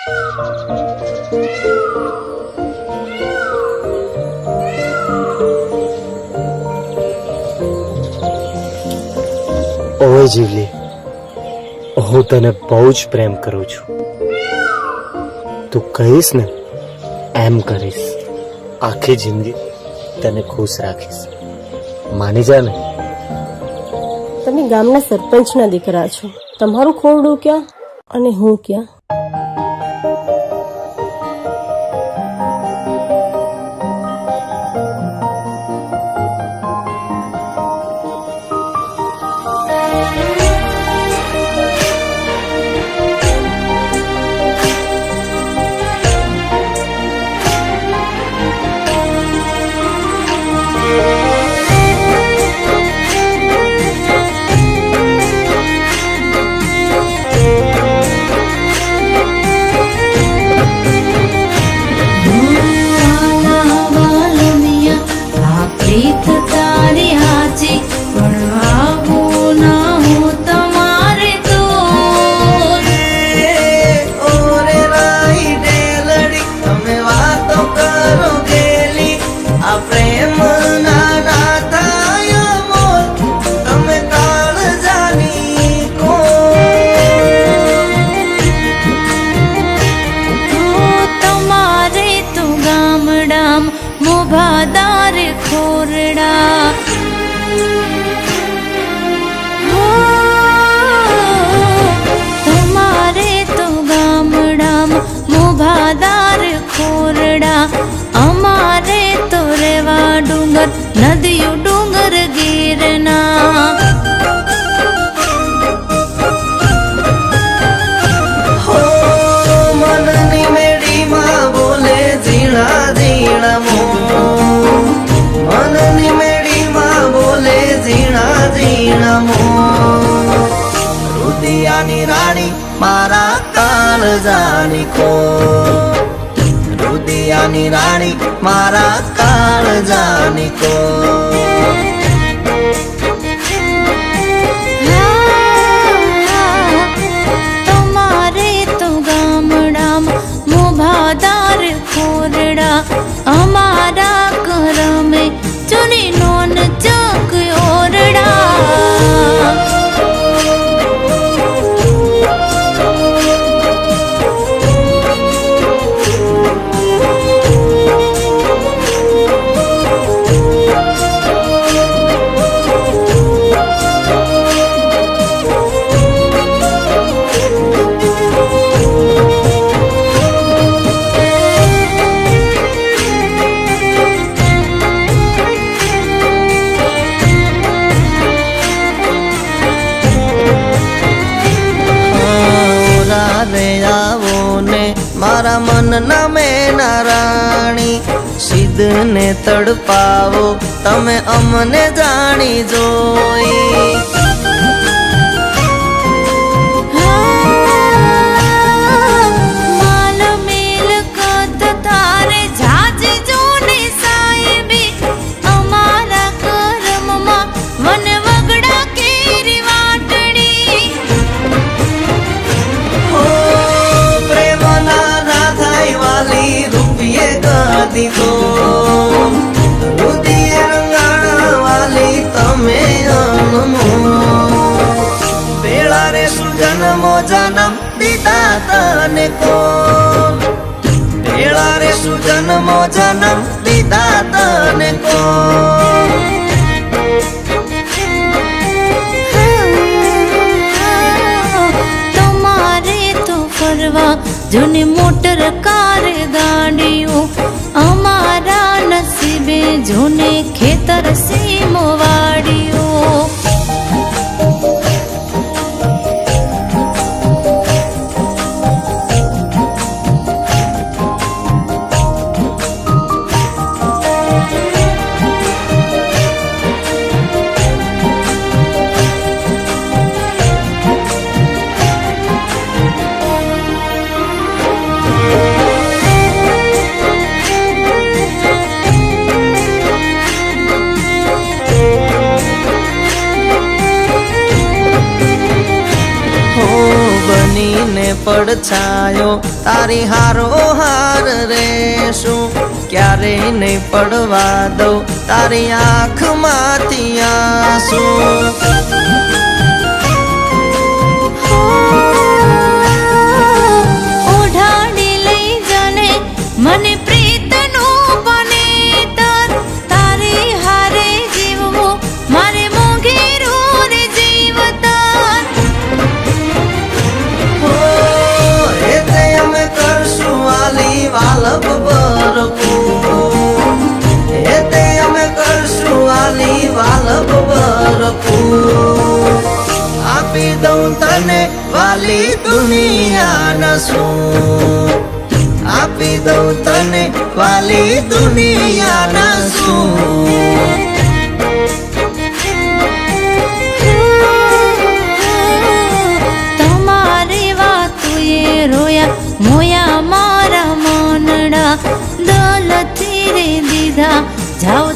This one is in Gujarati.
ઓય જીવલી, હું તને બહુ જ પ્રેમ કરું છું. તું કહીશ ને એમ કરીશ. આખી જિંદગી તને ખુશ રાખીશ. માની જા ને. તમે ગામના સરપંચના દીકરા છો. તમારું ખોરડું ક્યાં અને હું ક્યાં? મોભાદાર ખોરડા તમારે તો ગામડામાં મોભાદાર ખોરડા, અમારે તો રેવા ડુંગર નદીઓ ડુંગર ગીરના. રુદિયાની રાણી મારા કાળજાની ખો, રુદિયાની રાણી મારા કાળજાની ખો. તમારે તો ગામડામાં મોભાદાર ખોરડા, અમારા કરમે ચૂની નોન ચક ઓરડા. મારા મનના મેના રાણી, સિદ્ધને તડપાવો તમે અમને જાણી જોઈ. માલ મિલકત તારે જાજી જોને સાહેબી, અમારા કર્મમાં વન વગડા કેરી વાટડી. દીધો રુદિય રંગાણા વાલી તમે અનમો, પેલા રે સુજન્મો જન્મ દીધા તને કો, પેલા રે સુજન્મો જન્મ દીધા તને કો. તમારે તો ફરવા જૂની મોટર કાર ગાડીઓ, અમારા નસીબે જોને ખેતર સીમો વાડીઓ. બનીને પડછાયો તારી હારો હાર રેશું ક્યારેય નહીં પડવા દઉં તારી આંખમાંથી આંસુ ઓઢાડી લઈ જાને મને પ્રીતનું બનેતર તારી હારે જીવવું મારે મોંઘેરું રે જીવતર એ તે અમે કરશું વાલી વાલપ બરકું એ તે અમે કરશું વાલી વાલપ બરકું આપી દઉં તને વાલી દુનિયાના શું આપી દઉં તને વાલી દુનિયાના શું તમારી વાતુએ રોયા મોયા મારા મનડા દલથી રે દીધા જાઓ